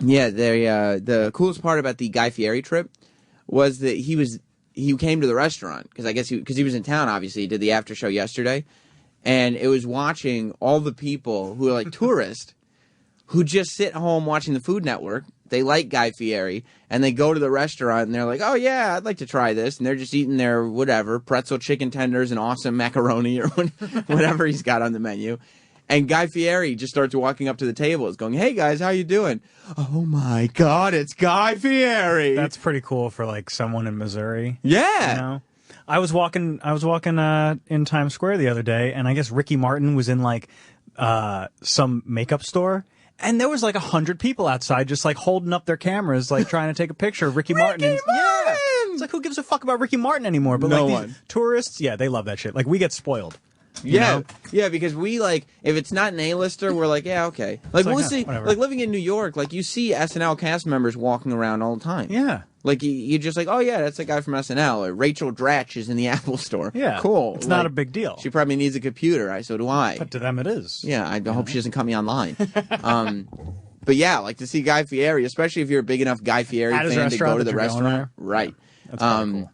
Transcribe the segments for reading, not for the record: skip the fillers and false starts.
Yeah, the coolest part about the Guy Fieri trip was that he came to the restaurant because I guess because he was in town. Obviously, he did the after show yesterday, and it was watching all the people who are like tourists who just sit home watching the Food Network. They like Guy Fieri, and they go to the restaurant, and they're like, oh, yeah, I'd like to try this. And they're just eating their whatever, pretzel chicken tenders and awesome macaroni or whatever he's got on the menu. And Guy Fieri just starts walking up to the tables going, hey, guys, how you doing? Oh, my God, it's Guy Fieri. That's pretty cool for, like, someone in Missouri. Yeah. You know? I was walking in Times Square the other day, and I guess Ricky Martin was in, like, some makeup store. And there was like 100 people outside just like holding up their cameras, like trying to take a picture of Ricky Martin. Yeah. It's like, who gives a fuck about Ricky Martin anymore? But no like one. These tourists, yeah, they love that shit. Like we get spoiled. Yeah. Know? Yeah, because we like, if it's not an A-lister, we're like, yeah, okay. Like we'll see, whatever. like living in New York, like you see SNL cast members walking around all the time. Yeah. Like you're just like, oh yeah, that's a guy from SNL. Or Rachel Dratch is in the Apple store. Yeah. Cool. It's not a big deal. She probably needs a computer. So do I. But to them it is. Yeah, I hope she doesn't cut me online. But yeah, like to see Guy Fieri, especially if you're a big enough Guy Fieri fan to go to the restaurant. Right. That's cool.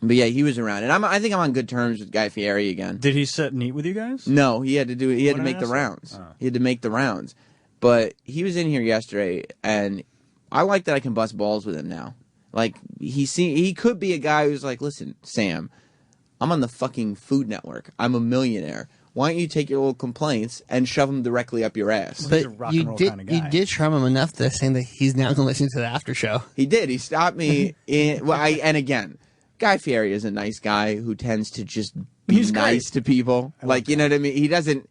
But yeah, he was around, and I think I'm on good terms with Guy Fieri again. Did he sit and eat with you guys? No, he had to do. He had to make the rounds. Oh. He had to make the rounds. But he was in here yesterday, and I like that I can bust balls with him now. Like he could be a guy who's like, listen, Sam, I'm on the fucking Food Network. I'm a millionaire. Why don't you take your little complaints and shove them directly up your ass? But you did charm him enough to saying that he's now going to listen to the after show. He did. He stopped me in. Well, and again, Guy Fieri is a nice guy who tends to just be nice to people. Like, you know what I mean? He doesn't.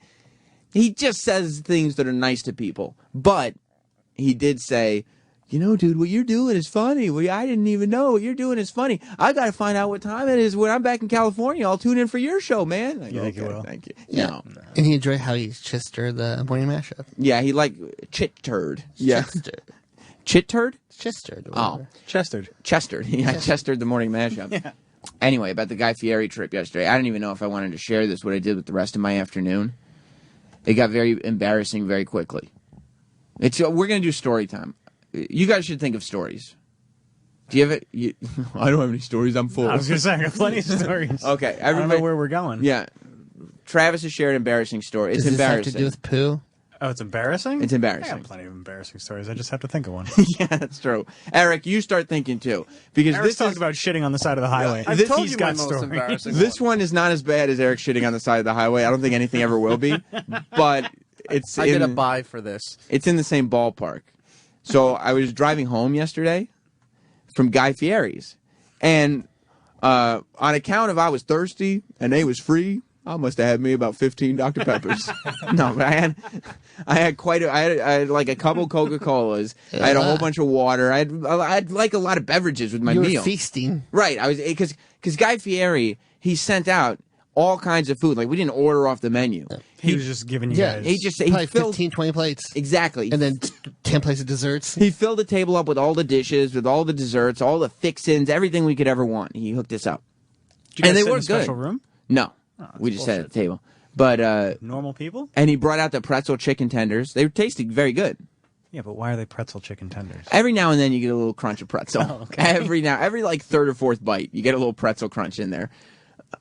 He just says things that are nice to people. But he did say, you know, dude, what you're doing is funny. Well, I didn't even know what you're doing is funny. I got to find out what time it is when I'm back in California. I'll tune in for your show, man. You think you will? Thank you. Yeah. No. And he enjoyed how he Chester the morning mashup. Yeah, he liked chit turd. Yeah. Chit turd? Chester. Oh. Chestered. Chestered. Yeah, Chestered the morning mashup. Yeah. Anyway, about the Guy Fieri trip yesterday. I don't even know if I wanted to share this, what I did with the rest of my afternoon. It got very embarrassing very quickly. We're going to do story time. You guys should think of stories. Do you have it? I don't have any stories. I'm full. I was going to say, I got plenty of stories. Okay. I don't know where we're going. Yeah. Travis has shared an embarrassing story. It's embarrassing. Does this have to do with poo? Oh, it's embarrassing? It's embarrassing. I got plenty of embarrassing stories. I just have to think of one. Yeah, that's true. Eric, you start thinking too. Because Eric's talked about shitting on the side of the highway. I've told you my most embarrassing This one is not as bad as Eric shitting on the side of the highway. I don't think anything ever will be. But it's I get a buy for this. It's in the same ballpark. So I was driving home yesterday from Guy Fieri's. And on account of I was thirsty and they was free, I must have had me about 15 Dr. Peppers. No, but I had like a couple Coca-Colas. I had a whole bunch of water. I had like a lot of beverages with my meal. You were feasting. Right. I was because Guy Fieri, he sent out all kinds of food. Like we didn't order off the menu. He was just giving you guys. He filled 15, 20 plates. Exactly. And then 10 plates of desserts. He filled the table up with all the dishes, with all the desserts, all the fixins, everything we could ever want. He hooked us up. Did you guys and they sit in were a special good. room? No. Oh, we just bullshit. sat at the table. But normal people? And he brought out the pretzel chicken tenders. They were tasting very good. Yeah, but why are they pretzel chicken tenders? Every now and then you get a little crunch of pretzel. Oh, okay. Every like third or fourth bite, you get a little pretzel crunch in there.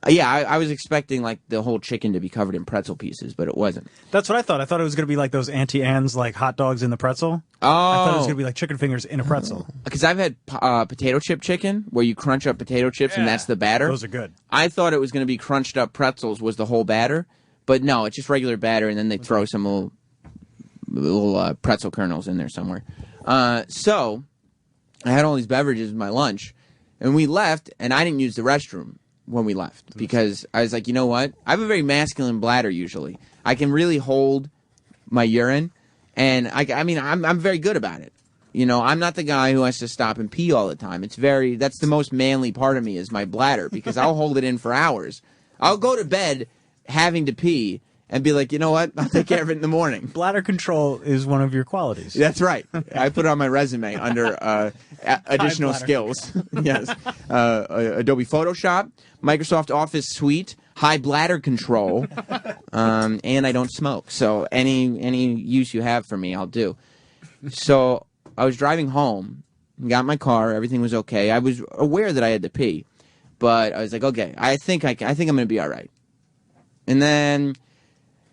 Yeah, I was expecting like the whole chicken to be covered in pretzel pieces, but it wasn't. That's what I thought. I thought it was going to be like those Auntie Anne's like hot dogs in the pretzel. Oh. I thought it was going to be like chicken fingers in a pretzel. Because I've had potato chip chicken, where you crunch up potato chips and that's the batter. Those are good. I thought it was going to be crunched up pretzels was the whole batter, but no, it's just regular batter, and then they throw some little pretzel kernels in there somewhere. So I had all these beverages with my lunch, and we left, and I didn't use the restroom when we left because I was like, you know what? I have a very masculine bladder usually. I can really hold my urine, and I mean, I'm very good about it. You know, I'm not the guy who has to stop and pee all the time. That's the most manly part of me is my bladder because I'll hold it in for hours. I'll go to bed having to pee and be like, you know what? I'll take care of it in the morning. Bladder control is one of your qualities. That's right. I put it on my resume under additional skills. Yes. Adobe Photoshop, Microsoft Office Suite, high bladder control, and I don't smoke. So any use you have for me, I'll do. So I was driving home, got in my car, everything was okay. I was aware that I had to pee, but I was like, okay, I think I'm going to be all right. And then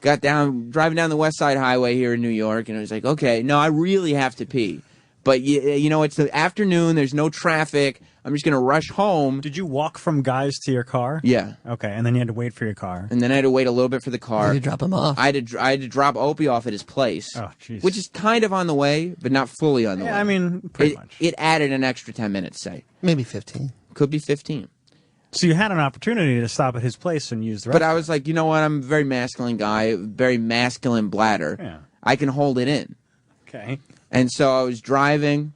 driving down the West Side Highway here in New York, and I was like, okay, no, I really have to pee. But, you know, it's the afternoon, there's no traffic, I'm just going to rush home. Did you walk from Guy's to your car? Yeah. Okay, and then you had to wait for your car. And then I had to wait a little bit for the car. You drop him off. I had to drop Opie off at his place, Oh, jeez. which is kind of on the way, but not fully on the way. Yeah, I mean, pretty much. It added an extra 10 minutes, say. Maybe 15. Could be 15. So you had an opportunity to stop at his place and use the restroom. But I was like, you know what? I'm a very masculine guy, very masculine bladder. Yeah. I can hold it in. Okay. And so I was driving,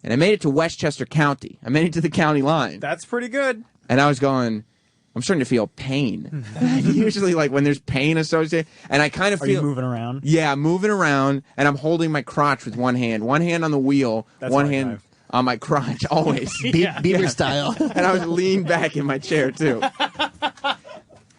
and I made it to Westchester County. I made it to the county line. That's pretty good. And I was going, I'm starting to feel pain. Usually, like, when there's pain associated, and I kind of Are feel... you moving around? Yeah, I'm moving around, and I'm holding my crotch with one hand on the wheel, That's one how I hand drive. on my crotch, always. Beaver style. And I was leaned back in my chair, too.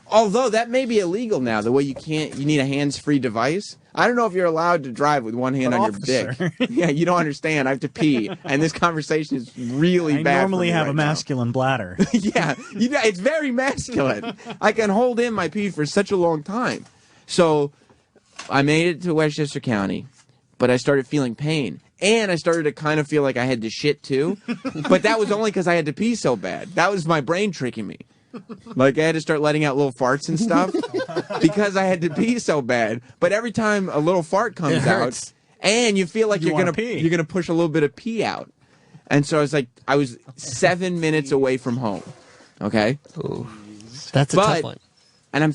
Although, that may be illegal now, the way you need a hands-free device. I don't know if you're allowed to drive with one hand on officer. your dick. Yeah, you don't understand. I have to pee, and this conversation is really I bad normally for me have right a now. masculine bladder. Yeah, it's very masculine. I can hold in my pee for such a long time. So I made it to Westchester County, but I started feeling pain. And I started to kind of feel like I had to shit too. But that was only because I had to pee so bad. That was my brain tricking me. Like I had to start letting out little farts and stuff because I had to pee so bad. But every time a little fart comes out, and you feel like you're gonna push a little bit of pee out. And so I was 7 minutes away from home. Okay? Ooh. That's a tough one. And I'm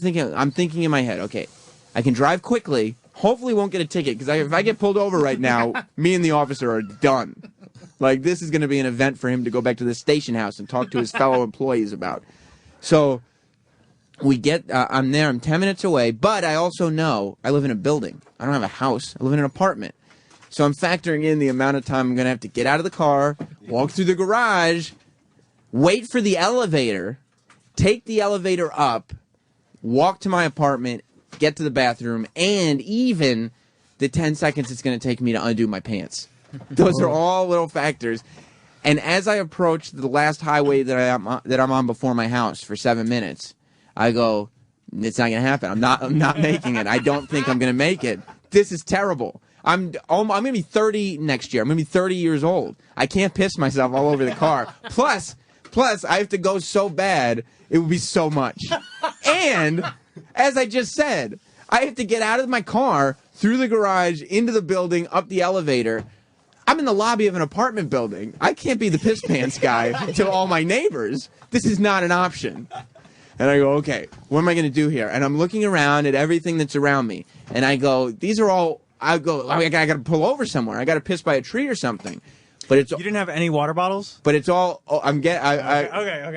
thinking in my head, okay, I can drive quickly, hopefully won't get a ticket, because if I get pulled over right now, me and the officer are done. Like, this is going to be an event for him to go back to the station house and talk to his fellow employees about. So I'm there, I'm 10 minutes away, but I also know I live in a building. I don't have a house. I live in an apartment. So I'm factoring in the amount of time I'm going to have to get out of the car, walk through the garage, wait for the elevator, take the elevator up, walk to my apartment, get to the bathroom, and even the 10 seconds it's going to take me to undo my pants. Those are all little factors. And as I approach the last highway that I'm on before my house for 7 minutes, I go, it's not going to happen. I'm not making it. I don't think I'm going to make it. This is terrible. I'm going to be 30 next year. I'm going to be 30 years old. I can't piss myself all over the car. Plus, I have to go so bad, it would be so much. And, as I just said, I have to get out of my car, through the garage, into the building, up the elevator. I'm in the lobby of an apartment building. I can't be the piss pants guy to all my neighbors. This is not an option. And I go, okay, what am I going to do here? And I'm looking around at everything that's around me. And I go, I got to pull over somewhere. I got to piss by a tree or something. But you didn't have any water bottles? But it's all, okay.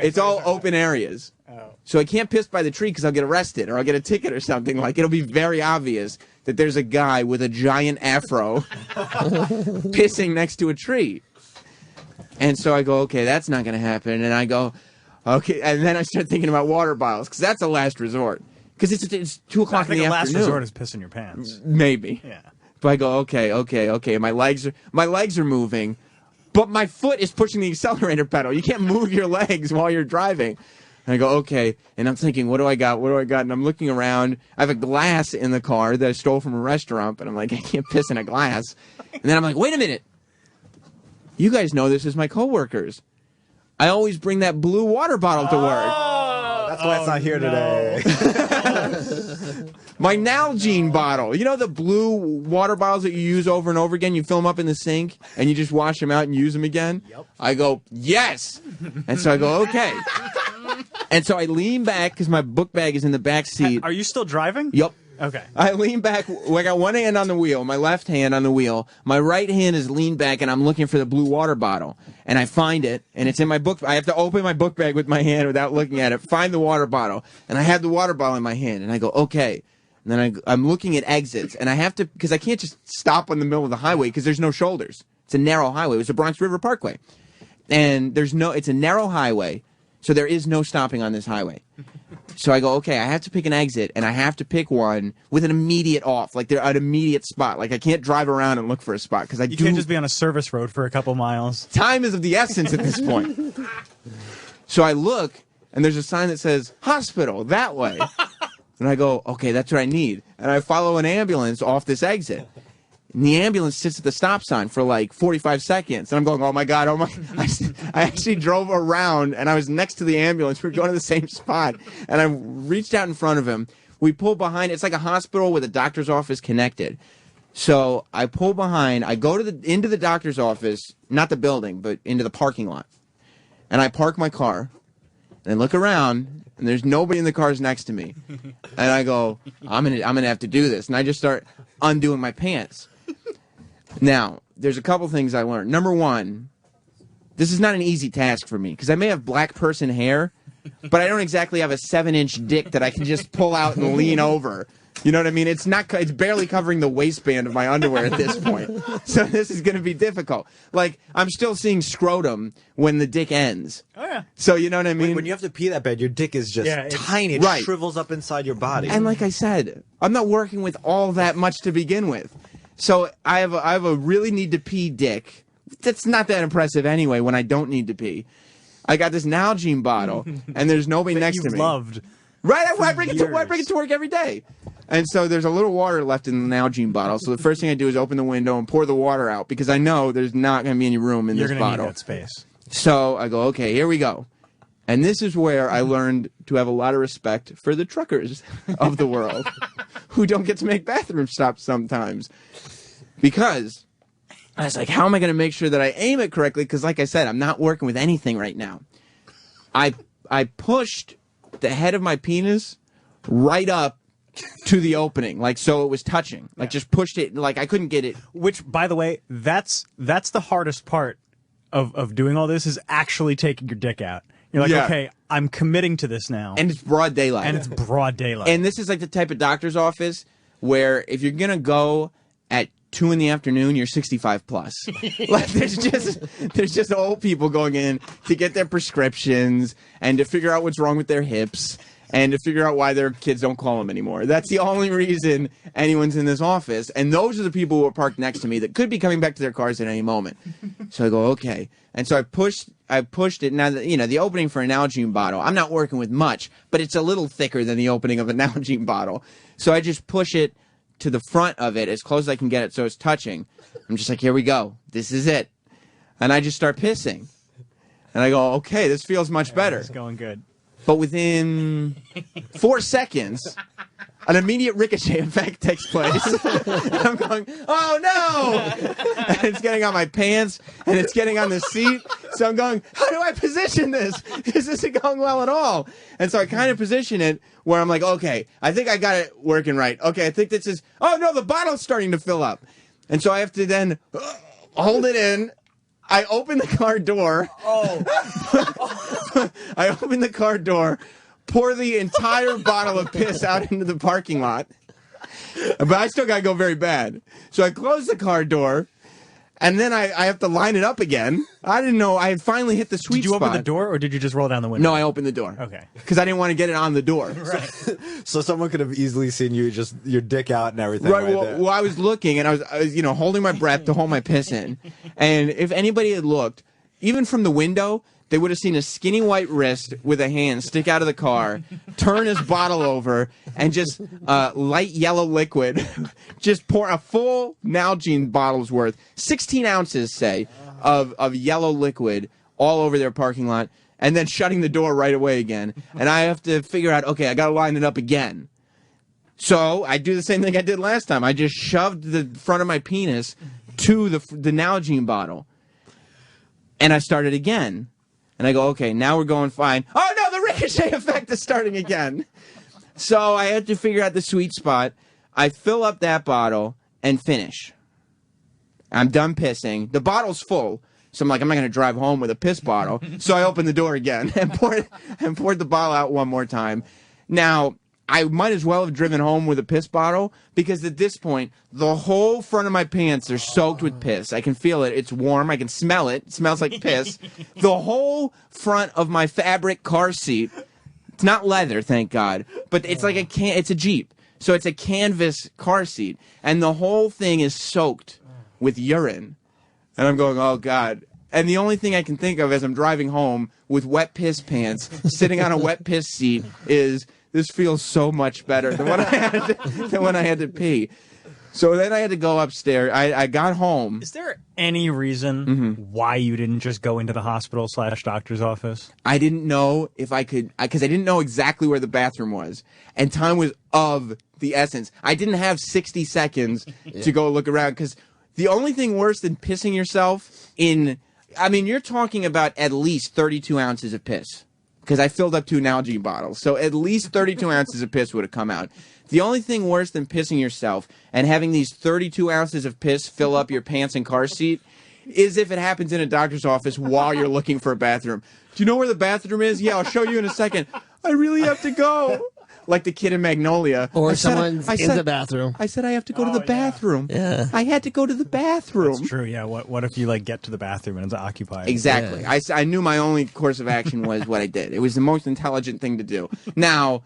It's all open areas. Oh. So I can't piss by the tree because I'll get arrested or I'll get a ticket or something. Like, it'll be very obvious that there's a guy with a giant afro pissing next to a tree. And so I go, okay, that's not going to happen. And I go, okay. And then I start thinking about water bottles because that's a last resort. Because it's 2 o'clock in the afternoon. last resort is pissing your pants. Maybe. Yeah. But I go, okay. My legs are moving, but my foot is pushing the accelerator pedal. You can't move your legs while you're driving. And I go, okay. And I'm thinking, what do I got? And I'm looking around. I have a glass in the car that I stole from a restaurant, but I'm like, I can't piss in a glass. And then I'm like, wait a minute. You guys know this as my coworkers. I always bring that blue water bottle to work. That's why it's not here today. My Nalgene bottle. You know the blue water bottles that you use over and over again? You fill them up in the sink, and you just wash them out and use them again? Yep. I go, yes! And so I go, okay. And so I lean back, because my book bag is in the back seat. Are you still driving? Yep. Okay. I lean back. I got one hand on the wheel, my left hand on the wheel. My right hand is leaned back, and I'm looking for the blue water bottle. And I find it, and it's in my book. I have to open my book bag with my hand without looking at it, find the water bottle. And I have the water bottle in my hand, and I go, okay. And then I'm looking at exits, and I have to, because I can't just stop in the middle of the highway, because there's no shoulders. It's a narrow highway. It's the Bronx River Parkway. And it's a narrow highway. So there is no stopping on this highway. So I go, okay, I have to pick an exit, and I have to pick one with an immediate off, like they're an immediate spot. Like I can't drive around and look for a spot because You can't just be on a service road for a couple miles. Time is of the essence at this point. So I look, and there's a sign that says hospital that way, and I go, okay, that's what I need, and I follow an ambulance off this exit. And the ambulance sits at the stop sign for like 45 seconds. And I'm going, oh, my God, oh, my. I actually drove around, and I was next to the ambulance. We were going to the same spot. And I reached out in front of him. We pull behind. It's like a hospital with a doctor's office connected. So I pull behind. I go to into the doctor's office, not the building, but into the parking lot. And I park my car and look around, and there's nobody in the cars next to me. And I go, I'm gonna have to do this. And I just start undoing my pants. Now, there's a couple things I learned. Number one, this is not an easy task for me because I may have black person hair, but I don't exactly have a 7-inch dick that I can just pull out and lean over. You know what I mean? It's barely covering the waistband of my underwear at this point. So this is going to be difficult. Like, I'm still seeing scrotum when the dick ends. Oh, yeah. So you know what I mean? When you have to pee that bad, your dick is just tiny. It right. shrivels up inside your body. And like I said, I'm not working with all that much to begin with. So I have a really need to pee dick. That's not that impressive anyway when I don't need to pee. I got this Nalgene bottle, and there's nobody next to me. Loved. Right, I bring it to work every day. And so there's a little water left in the Nalgene bottle. So the first thing I do is open the window and pour the water out because I know there's not going to be any room in this bottle. You're going to need that space. So I go, okay, here we go. And this is where I learned to have a lot of respect for the truckers of the world who don't get to make bathroom stops sometimes. Because I was like, how am I going to make sure that I aim it correctly? Because like I said, I'm not working with anything right now. I pushed the head of my penis right up to the opening, like so it was touching. Like just pushed it, like I couldn't get it. Which, by the way, that's the hardest part of doing all this is actually taking your dick out. You're like, okay, I'm committing to this now. And it's broad daylight. And it's broad daylight. And this is like the type of doctor's office where if you're going to go at 2 in the afternoon, you're 65 plus. Like there's just old people going in to get their prescriptions and to figure out what's wrong with their hips and to figure out why their kids don't call them anymore. That's the only reason anyone's in this office. And those are the people who are parked next to me that could be coming back to their cars at any moment. So I go, okay. And so I pushed it. Now, the opening for an Nalgene bottle, I'm not working with much, but it's a little thicker than the opening of a Nalgene bottle. So I just push it to the front of it as close as I can get it so it's touching. I'm just like, here we go. This is it. And I just start pissing. And I go, okay, this feels much better. It's going good. But within 4 seconds, an immediate ricochet effect takes place. And I'm going, oh no! And it's getting on my pants, and it's getting on the seat. So I'm going, how do I position this? This isn't going well at all. And so I kind of position it where I'm like, okay, I think I got it working right. Okay, I think this is, oh no, the bottle's starting to fill up. And so I have to then hold it in. I open the car door. I open the car door, pour the entire bottle of piss out into the parking lot. But I still got to go very bad. So I close the car door, and then I have to line it up again. I didn't know. I had finally hit the sweet spot. Did you open the door, or did you just roll down the window? No, I opened the door. Okay. Because I didn't want to get it on the door. Right. So someone could have easily seen you just your dick out and everything. Right. There. Well, I was looking, and I was holding my breath to hold my piss in. And if anybody had looked, even from the window, they would have seen a skinny white wrist with a hand stick out of the car, turn his bottle over, and just light yellow liquid, just pour a full Nalgene bottle's worth, 16 ounces, say, of yellow liquid all over their parking lot, and then shutting the door right away again. And I have to figure out, okay, I got to line it up again. So I do the same thing I did last time. I just shoved the front of my penis to the Nalgene bottle, and I started again. And I go, okay, now we're going fine. Oh, no, the ricochet effect is starting again. So I had to figure out the sweet spot. I fill up that bottle and finish. I'm done pissing. The bottle's full. So I'm like, I'm not going to drive home with a piss bottle. So I opened the door again and poured the bottle out one more time. Now, I might as well have driven home with a piss bottle because at this point, the whole front of my pants are soaked with piss. I can feel it. It's warm. I can smell it. It smells like piss. The whole front of my fabric car seat, it's not leather, thank God, but it's like it's a Jeep. So it's a canvas car seat. And the whole thing is soaked with urine. And I'm going, oh, God. And the only thing I can think of as I'm driving home with wet piss pants, sitting on a wet piss seat, is this feels so much better than when I had to pee. So then I had to go upstairs. I got home. Is there any reason why you didn't just go into the hospital / doctor's office? I didn't know if I could, because I didn't know exactly where the bathroom was. And time was of the essence. I didn't have 60 seconds to go look around, because the only thing worse than pissing yourself you're talking about at least 32 ounces of piss. Because I filled up 2 Nalgene bottles. So at least 32 ounces of piss would have come out. The only thing worse than pissing yourself and having these 32 ounces of piss fill up your pants and car seat is if it happens in a doctor's office while you're looking for a bathroom. Do you know where the bathroom is? Yeah, I'll show you in a second. I really have to go. Like the kid in Magnolia. Or someone's in the bathroom. I said I have to go to the bathroom. Yeah. I had to go to the bathroom. That's true, yeah. What if you get to the bathroom and it's occupied? Exactly. Yeah. I knew my only course of action was what I did. It was the most intelligent thing to do. Now,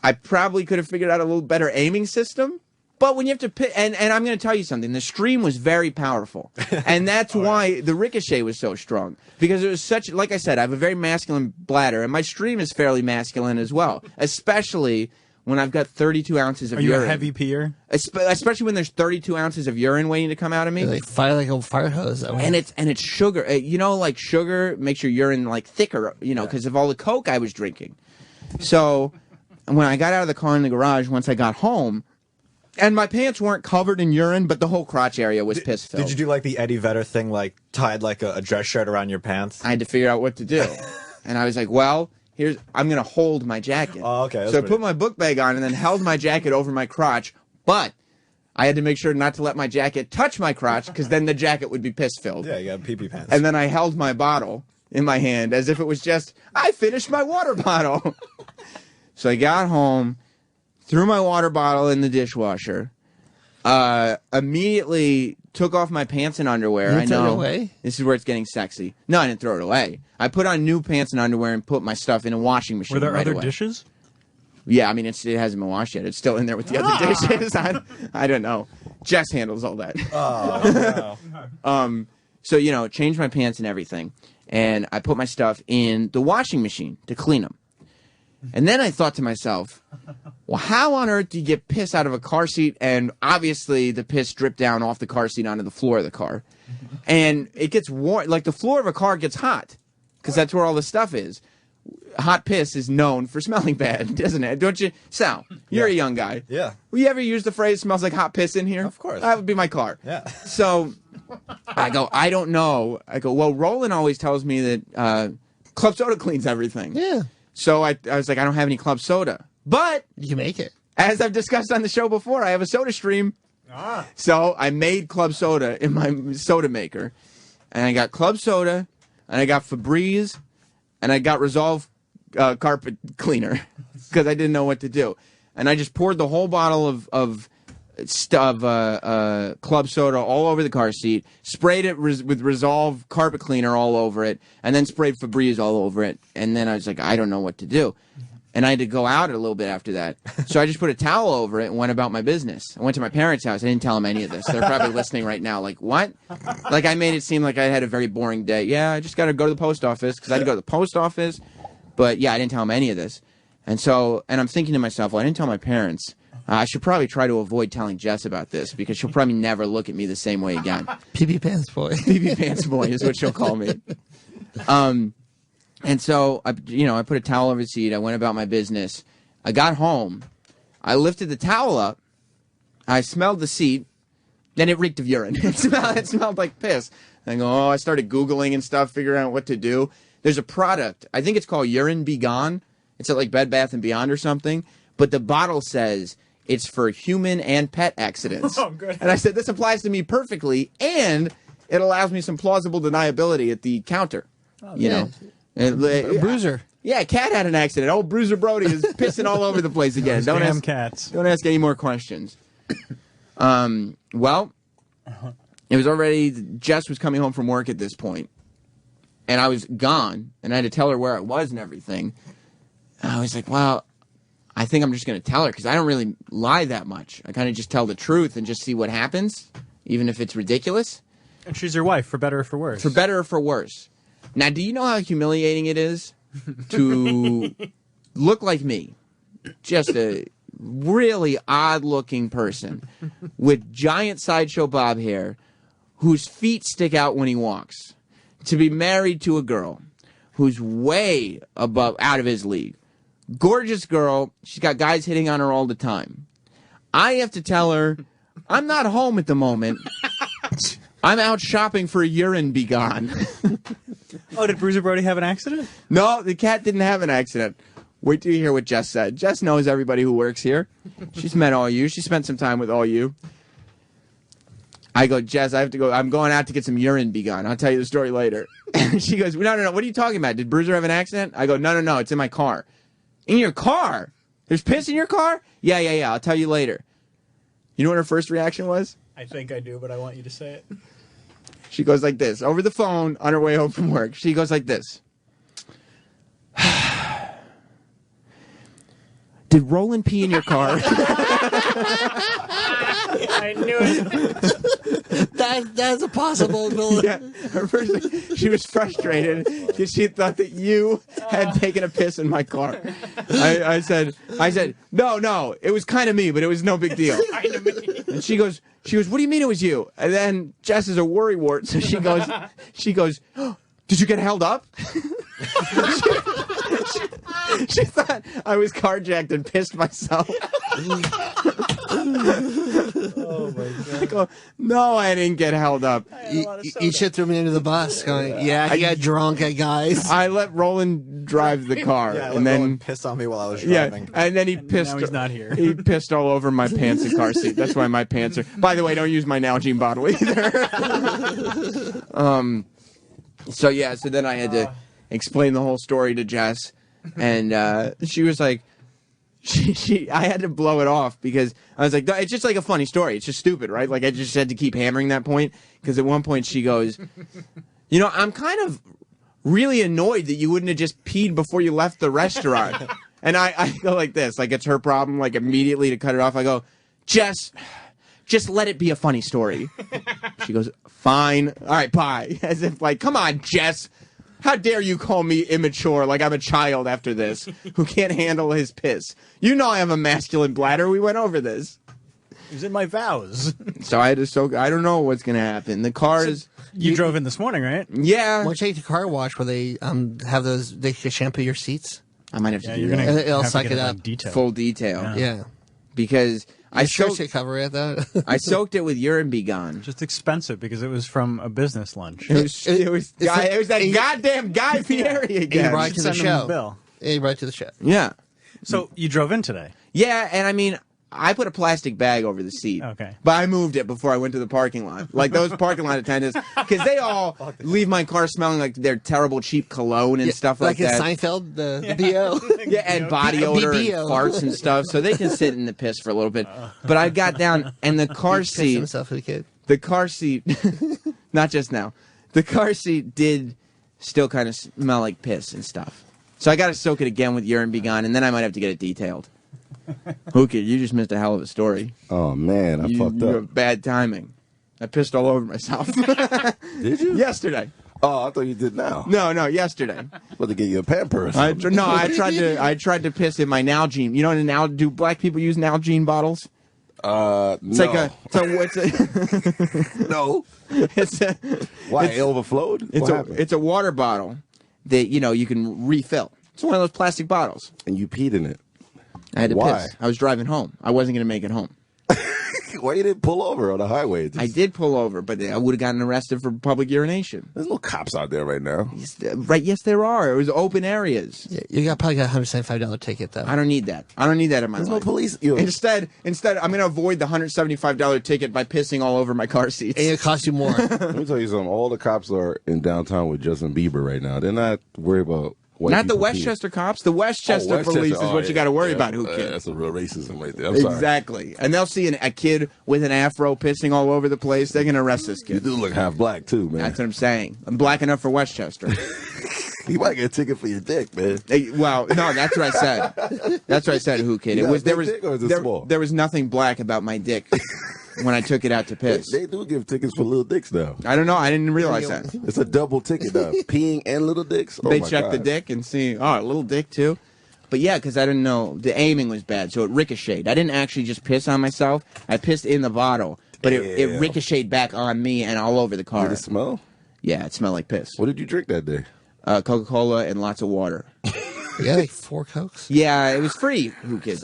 I probably could have figured out a little better aiming system. But when you have to pick, and I'm going to tell you something, the stream was very powerful. And that's why the ricochet was so strong. Because it was such, like I said, I have a very masculine bladder, and my stream is fairly masculine as well. Especially when I've got 32 ounces of urine. Are you a heavy peer? Especially when there's 32 ounces of urine waiting to come out of me. Like fire like a fire hose. And it's sugar. Like sugar makes your urine like thicker, because of all the Coke I was drinking. So when I got out of the car in the garage, once I got home, and my pants weren't covered in urine, but the whole crotch area was piss filled. Did you do like the Eddie Vedder thing, like tied like a dress shirt around your pants? I had to figure out what to do. And I was like, well, I'm going to hold my jacket. Oh, okay. So I put my book bag on and then held my jacket over my crotch, but I had to make sure not to let my jacket touch my crotch, because then the jacket would be piss filled. Yeah, you got pee-pee pants. And then I held my bottle in my hand as if it was just, I finished my water bottle. So I got home, threw my water bottle in the dishwasher, immediately took off my pants and underwear. You I threw know. it away? This is where it's getting sexy. No, I didn't throw it away. I put on new pants and underwear and put my stuff in a washing machine. Were there right other away. dishes? Yeah, it hasn't been washed yet. It's still in there with the other dishes. I don't know. Jess handles all that. Oh, no. So, changed my pants and everything. And I put my stuff in the washing machine to clean them. And then I thought to myself, well, how on earth do you get piss out of a car seat? And obviously the piss dripped down off the car seat onto the floor of the car. And it gets warm. Like the floor of a car gets hot because that's where all the stuff is. Hot piss is known for smelling bad, doesn't it? Don't you? Sal, you're a young guy. Yeah. Will you ever use the phrase smells like hot piss in here? Of course. That would be my car. Yeah. So I go, I don't know. I go, well, Roland always tells me that club soda cleans everything. Yeah. So I was like, I don't have any club soda. But You can make it. as I've discussed on the show before, I have a soda stream. So I made club soda in my soda maker. And I got club soda, and I got Febreze, and I got Resolve carpet cleaner because I didn't know what to do. And I just poured the whole bottle of club soda all over the car seat, sprayed it with Resolve carpet cleaner all over it, and then sprayed Febreze all over it. And then I was like, I don't know what to do. And I had to go out a little bit after that. So I just put a towel over it and went about my business. I went to my parents' house. I didn't tell them any of this. They're probably listening right now like, what? Like I made it seem like I had a very boring day. Yeah, I just got to go to the post office because I had to go to the post office. But yeah, I didn't tell them any of this. And I'm thinking to myself, well, I didn't tell my parents. I should probably try to avoid telling Jess about this because she'll probably never look at me the same way again. Pee-pee pants boy. Pee-pee pants boy is what she'll call me. And so I put a towel over the seat. I went about my business. I got home. I lifted the towel up. I smelled the seat. Then it reeked of urine. It smelled like piss. And I go, I started Googling and stuff, figuring out what to do. There's a product. I think it's called Urine Be Gone. It's at like Bed Bath & Beyond or something. But the bottle says it's for human and pet accidents. Oh, good. And I said, this applies to me perfectly, and it allows me some plausible deniability at the counter. You know? A bruiser. Yeah, cat had an accident. Old Bruiser Brody is pissing all over the place again. Those damn cats. Don't ask any more questions. Well, it was already, Jess was coming home from work at this point, and I was gone, and I had to tell her where I was and everything. And I was like, well, I think I'm just going to tell her, because I don't really lie that much. I kind of just tell the truth and just see what happens, even if it's ridiculous. And she's your wife, for better or for worse. For better or for worse. Now, do you know how humiliating it is to look like me? Just a really odd-looking person with giant sideshow bob hair whose feet stick out when he walks. To be married to a girl who's way out of his league. Gorgeous girl. She's got guys hitting on her all the time. I have to tell her, I'm not home at the moment. I'm out shopping for Urine Be Gone. Oh, did Bruiser Brody have an accident? No, the cat didn't have an accident. Wait till you hear what Jess said. Jess knows everybody who works here. She's met all you. She spent some time with all you. I go, Jess, I have to go. I'm going out to get some Urine Be Gone. I'll tell you the story later. She goes, no. What are you talking about? Did Bruiser have an accident? I go, no. It's in my car. In your car? There's piss in your car? Yeah. I'll tell you later. You know what her first reaction was? I think I do, but I want you to say it. She goes like this, over the phone, on her way home from work. She goes like this. Did Roland pee in your car? I knew it. That's a possible. Yeah, her first, she was frustrated because she thought that you had taken a piss in my car. I said, no, it was kind of me, but it was no big deal. And she goes, what do you mean it was you? And then Jess is a worrywart, so she goes, oh, did you get held up? She thought I was carjacked and pissed myself. Oh my God. I go, no, I didn't get held up. You should throw me under the bus. Going, yeah, I got drunk, guys. I let Roland drive the car, Yeah, and then Roland pissed on me while I was driving. and then he pissed. Now he's not here. He pissed all over my pants and car seat. That's why my pants are. By the way, don't use my Nalgene bottle either. So then I had to explain the whole story to Jess, and she was like. I had to blow it off because I was like, it's just like a funny story. It's just stupid, right? Like I just had to keep hammering that point because at one point she goes, I'm kind of really annoyed that you wouldn't have just peed before you left the restaurant. And I go like this, like it's her problem, like immediately to cut it off. I go, Jess, just let it be a funny story. She goes, fine. All right, bye. As if like, come on, Jess. How dare you call me immature like I'm a child after this who can't handle his piss? You know I have a masculine bladder. We went over this. It was in my vows. So I had to soak. I don't know what's going to happen. The car is... You drove in this morning, right? Yeah. Why don't you take the car wash where they have those, they can shampoo your seats? I might have to do you're that. gonna It'll have to suck get it like, up. detail. Full detail. Yeah. Because I Sure soaked, should cover it, though. I soaked it with Urine Be Gone. Just expensive because it was from a business lunch. It was that goddamn Guy Fieri And again. you brought it to the Send them a show. bill. Yeah, you brought it to the show. Yeah. So you drove in today. Yeah, and I mean, I put a plastic bag over the seat. Okay. But I moved it before I went to the parking lot. Like those parking lot attendants, because they all leave my car smelling like their terrible cheap cologne and stuff like in that. Seinfeld, the BO. Yeah, and body odor and BBO. farts and stuff, so they can sit in the piss for a little bit. But I got down, and the car Pissed seat, himself as a kid. the car seat, not just now, the car seat did still kind of smell like piss and stuff. So I got to soak it again with Urine Be Gone, and then I might have to get it detailed. Hookie, you just missed a hell of a story. Oh man, I fucked You up. have bad timing. I pissed all over myself. Did you? Yesterday. Oh, I thought you did now. No, yesterday. About to get you a pamper or I something. tried to piss in my Nalgene. You know, do black people use Nalgene bottles? It's no. like No. it's a Why? It overflowed? What happened? it's a water bottle that you can refill. It's one of those plastic bottles. And you peed in it. I had to Why? piss. I was driving home. I wasn't going to make it home. Why you didn't pull over on the highway? I did pull over, but I would have gotten arrested for public urination. There's no cops out there right now. Right? Yes, there are. It was open areas. Yeah, you probably got a $175 ticket, though. I don't need that. I don't need that in my There's life. no police. Instead, I'm going to avoid the $175 ticket by pissing all over my car seats. And it costs you more. Let me tell you something. All the cops are in downtown with Justin Bieber right now. They're not worried about white Not the people Westchester cops. The Westchester police is what you got to worry about, who kid. That's a real racism right there. I'm sorry. Exactly. And they'll see a kid with an afro pissing all over the place. They're going to arrest this You kid. do look half black, too, man. That's what I'm saying. I'm black enough for Westchester. You might get a ticket for your dick, man. Well, no, that's what I said. That's what I said, who kid. You It was got a there big was dick or is it there, small? there was nothing black about my dick when I took it out to piss. They do give tickets for little dicks now. I don't know. I didn't realize that. It's a double ticket now. Peeing and little dicks. Oh They my check the God. dick and see, a little dick too. But yeah, because I didn't know the aiming was bad, so it ricocheted. I didn't actually just piss on myself. I pissed in the bottle, but it Damn. ricocheted back on me and all over the car. Did it smell? Yeah, it smelled like piss. What did you drink that day? Coca-Cola and lots of water. You had like 4 Cokes? Yeah, it was free. Who kid?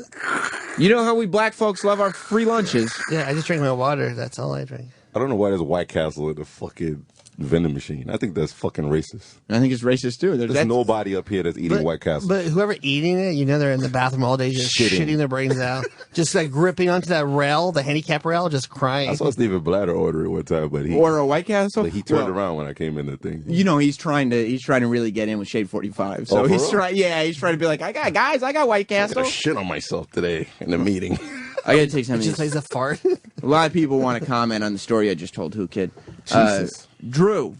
You know how we black folks love our free lunches. Yeah, I just drink my water. That's all I drink. I don't know why there's White Castle in the fucking vending machine. I think that's fucking racist. I think it's racist too. There's nobody up here that's eating White Castle. But whoever eating it, you know they're in the bathroom all day just shitting their brains out. Just like gripping onto that rail, the handicap rail, just crying. I saw Stephen Bladder order it one time, but or a White Castle. he turned around when I came in the thing. You know, he's trying to really get in with Shade 45. So he's trying. Yeah, he's trying to be like, I got White I Castle. got shit on myself today in the meeting. I gotta take some of just these. plays a fart. A lot of people want to comment on the story I just told. Who kid? Jesus. Drew.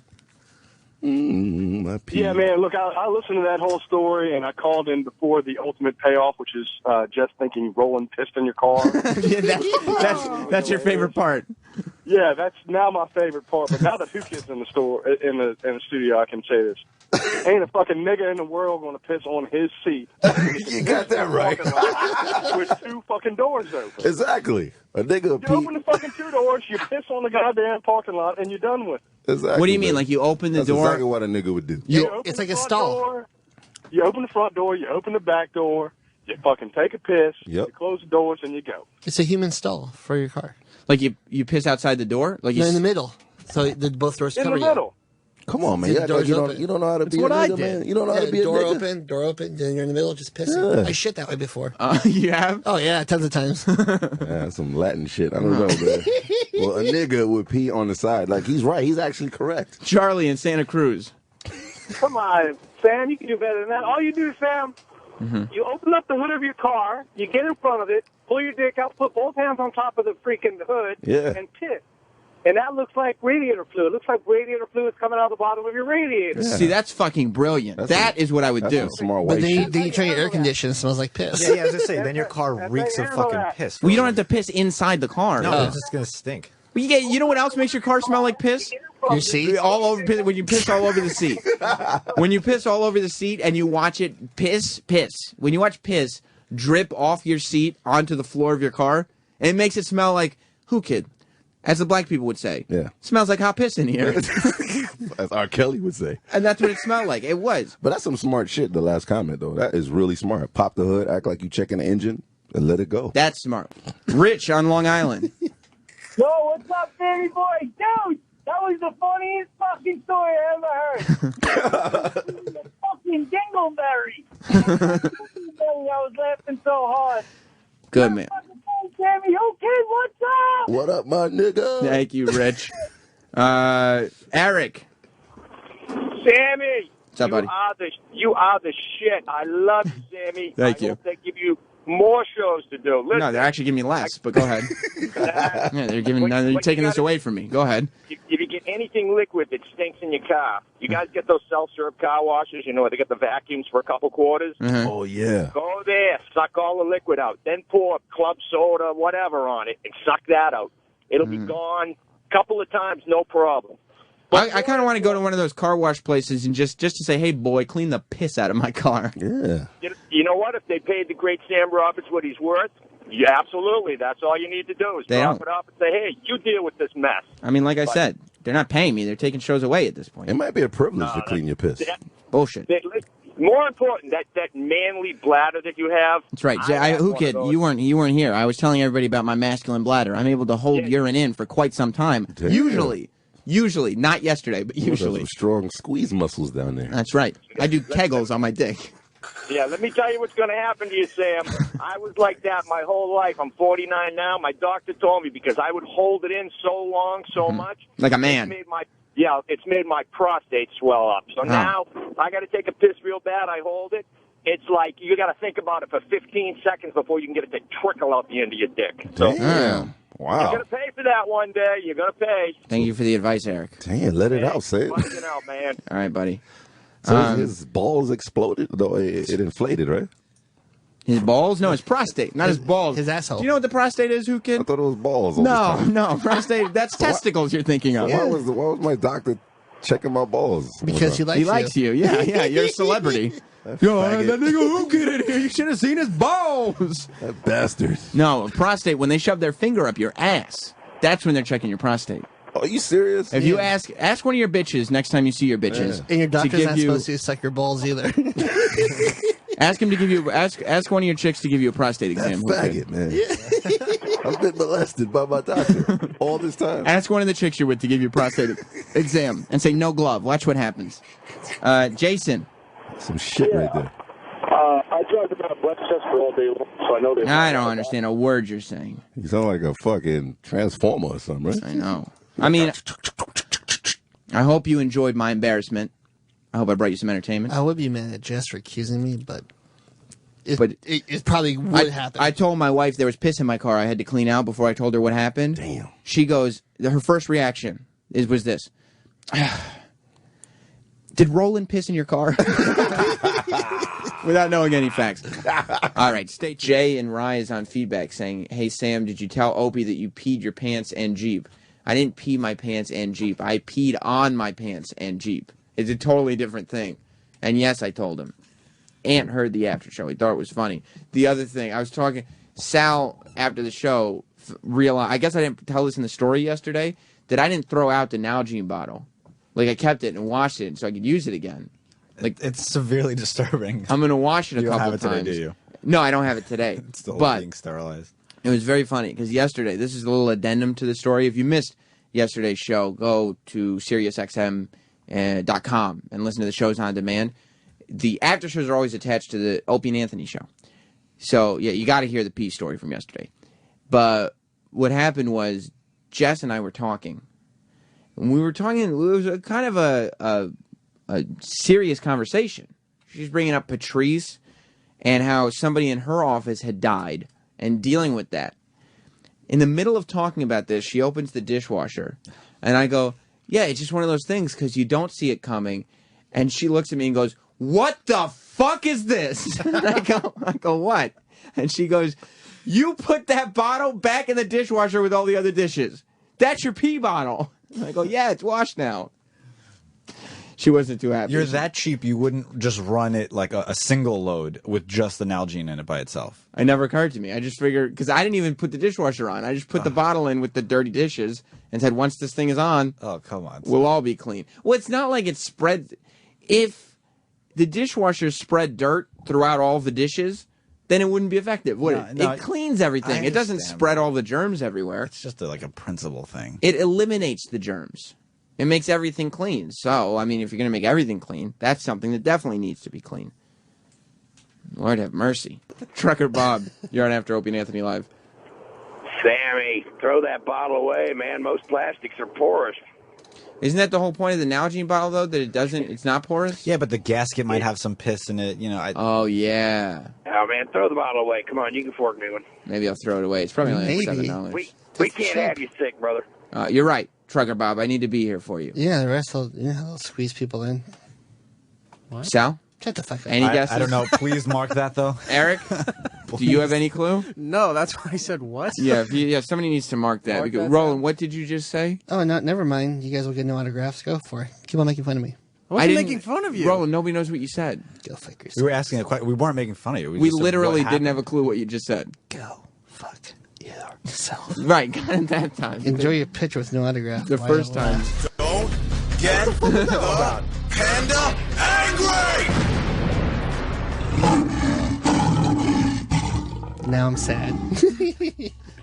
My pee. Yeah, man, look, I listened to that whole story, and I called in before the ultimate payoff, which is just thinking rolling pissed in your car. Yeah, that's your favorite part. Yeah, that's now my favorite part. But now that Who Kid's in the studio, I can say this. Ain't a fucking nigga in the world going to piss on his seat. You got that right. With 2 fucking doors open. Exactly. A nigga You pee. open the fucking 2 doors, you piss on the goddamn parking lot, and you're done with it. Exactly. What do you mean? man. Like you open the That's door? exactly what a nigga would do. You open It's the like a front stall. door, you open the front door, you open the back door, you fucking take a piss, Yep. you close the doors, and you go. It's a human stall for your car. Like you piss outside the door? Like you No, in the middle. So both doors In cover the middle. Come on, man. The You, act like door's you, open. don't know how to be a what I nigga, did. man. You don't know how to be a door nigga. door open, then you're in the middle just pissing. Yeah. I shit that way before. you have? Oh, yeah, tons of times. Yeah, some Latin shit. I don't know, man. Well, a nigga would pee on the side. Like, he's right. He's actually correct. Charlie in Santa Cruz. Come on, Sam, you can do better than that. All you do, Sam, you open up the hood of your car, you get in front of it, pull your dick out, put both hands on top of the freaking hood, Yeah. and piss. And that looks like radiator fluid. It looks like radiator fluid is coming out of the bottom of your radiator. See, that's fucking brilliant. That is what I would That's do. some smart But white then shit. you turn your air conditioner, it smells like piss. Yeah, I was gonna say, then your car reeks of handle fucking that. piss. Well, you don't have to piss inside the car. No, it's just gonna stink. Well, you know what else makes your car smell like piss? Your seat? All over when you piss all over the seat. When you piss all over the seat and you watch it piss. When you watch piss drip off your seat onto the floor of your car, it makes it smell like who kid, as the black people would say. Yeah. Smells like hot piss in here, As R. Kelly would say. and that's what it smelled like. It was. But that's some smart shit, the last comment, though. That is really smart. Pop the hood, act like you checking the engine, and let it go. That's smart. Rich on Long Island. Yo, what's up, baby boy? Dude, that was the funniest fucking story I ever heard. The fucking dingleberry. I was laughing so hard. Good man. Sammy, okay, what's up? What up, my nigga? Thank you, Rich. Eric. Sammy, What's up, buddy? You are the shit. I love you, Sammy. Thank I you. hope they give you more shows to do. Listen, No, they're actually giving me less, but go ahead. Yeah, they're taking this away from me. Go ahead. if you get anything liquid that stinks in your car, you guys get those self-serve car washers, you know, where they get the vacuums for a couple quarters. Oh, yeah. Go there, suck all the liquid out, then pour club soda, whatever on it, and suck that out. It'll be gone a couple of times, no problem. I kind of want to go to one of those car wash places and just to say, hey, boy, clean the piss out of my car. Yeah. You know what? If they paid the great Sam Roberts what he's worth, yeah, absolutely. That's all you need to do is They drop don't. it up and say, hey, you deal with this mess. I mean, like I said, they're not paying me. They're taking shows away at this point. It might be a privilege to clean your piss. Bullshit. More important, that manly bladder that you have. That's right. I have Who one kid? of those. You weren't here. I was telling everybody about my masculine bladder. I'm able to hold urine in for quite some time. Damn. Usually, not yesterday, but Those are usually. some strong squeeze muscles down there. That's right. I do kegels on my dick. Yeah, let me tell you what's going to happen to you, Sam. I was like that my whole life. I'm 49 now. My doctor told me because I would hold it in so long, so much. Like a man. Yeah, it's made my prostate swell up. So now I got to take a piss real bad. I hold it. It's like you got to think about it for 15 seconds before you can get it to trickle out the end of your dick. So Damn. Wow. you're going to pay for that one day. You're going to pay. Thank you for the advice, Eric. Damn, let it out, say it. Let it out, man. All right, buddy. So his balls exploded? No, it inflated, right? His balls? No, his prostate, not his balls. His asshole. Do you know what the prostate is, I Hukin? thought it was balls. All the time. No, prostate. That's testicles you're thinking of. Why was my doctor checking my balls? Because he likes you. Yeah, you're a celebrity. Yo, that nigga Hukin in here. You should have seen his balls. That bastard. No, prostate. When they shove their finger up your ass, that's when they're checking your prostate. Are you serious? If you ask one of your bitches next time you see your bitches, And your doctor's not you, supposed to suck your balls either. ask him to give you ask one of your chicks to give you a prostate exam. Faggot, man. I've been molested by my doctor all this time. Ask one of the chicks you're with to give you a prostate exam and say no glove. Watch what happens. Jason. Some shit right there. I talked about Westchester all day long, so I know they. I don't understand a word you're saying. You sound like a fucking transformer or something, right? I know. I mean, I hope you enjoyed my embarrassment. I hope I brought you some entertainment. I would be mad at Jess for accusing me, but it probably would happen. I told my wife there was piss in my car I had to clean out before I told her what happened. Damn. She goes, her first reaction was this. Did Roland piss in your car? Without knowing any facts. All right, stay. Jay and Rye is on feedback saying, hey, Sam, did you tell Opie that you peed your pants and Jeep? I didn't pee my pants and Jeep. I peed on my pants and Jeep. It's a totally different thing. And yes, I told him. Ant heard the after show. He thought it was funny. The other thing, I was talking, Sal, after the show, realized, I guess I didn't tell this in the story yesterday, that I didn't throw out the Nalgene bottle. Like, I kept it and washed it so I could use it again. Like, it's severely disturbing. I'm going to wash it a You don't couple have it times. today, do you? No, I don't have it today. It's still but being sterilized. it was very funny because yesterday, this is a little addendum to the story. If you missed yesterday's show, go to SiriusXM.com and listen to the shows on demand. The after shows are always attached to the Opie and Anthony show. So, yeah, you got to hear the pee story from yesterday. But what happened was Jess and I were talking. And we were talking, it was a kind of a serious conversation. She's bringing up Patrice and how somebody in her office had died and dealing with that. In the middle of talking about this, she opens the dishwasher. And I go, yeah, it's just one of those things because you don't see it coming. And she looks at me and goes, what the fuck is this? And I go, what? And she goes, you put that bottle back in the dishwasher with all the other dishes. That's your pee bottle. And I go, yeah, it's washed now. She wasn't too happy. You're that cheap, you wouldn't just run it like a single load with just the Nalgene in it by itself. It never occurred to me. I just figured, because I didn't even put the dishwasher on. I just put the bottle in with the dirty dishes and said, once this thing is on, oh, come on, we'll all be clean. Well, it's not like it spread. If the dishwasher spread dirt throughout all the dishes, then it wouldn't be effective, would it? No, it cleans everything. It doesn't spread all the germs everywhere. It's just like a principle thing. It eliminates the germs. It makes everything clean. So, I mean, if you're going to make everything clean, that's something that definitely needs to be clean. Lord have mercy. Trucker Bob, you're on After Opie and Anthony Live. Sammy, throw that bottle away, man. Most plastics are porous. Isn't that the whole point of the Nalgene bottle, though, that it's not porous? Yeah, but the gasket might have some piss in it, you know. Oh, yeah. Oh, man, throw the bottle away. Come on, you can fork me one. Maybe I'll throw it away. It's probably only like Maybe. $7. We can't have you sick, brother. You're right, Trucker Bob. I need to be here for you. Yeah, the rest will they'll squeeze people in. What? Sal? Shut the fuck up. Any guesses? I don't know. Please mark that, though. Eric? Do you have any clue? No, that's why I said what? Yeah, somebody needs to mark that. Mark that Roland, down. what did you just say? Oh, no, never mind. You guys will get no autographs. Go for it. Keep on making fun of me. I wasn't making fun of you. Roland, nobody knows what you said. Go fuck yourself. We were asking a question. We weren't making fun of you. We just said literally what didn't have happened. a clue what you just said. Go fuck yourself. Right, got it that time. Enjoy your picture with no autograph. The Why first don't time. Don't get the panda angry! Now I'm sad.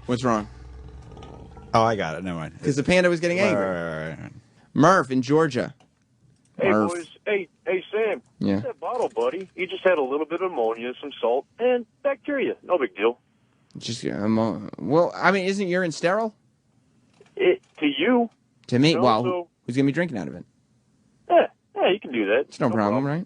What's wrong? Oh, I got it. Never mind. Because the panda was getting angry. Right. Murph in Georgia. Hey, Murph. boys. Hey, Sam. Yeah. What's that bottle, buddy? You just had a little bit of ammonia, some salt, and bacteria. No big deal. Just well, I mean, isn't urine sterile? To you. To me, No, well, so Who's gonna be drinking out of it? Yeah, you can do that. It's no problem, right?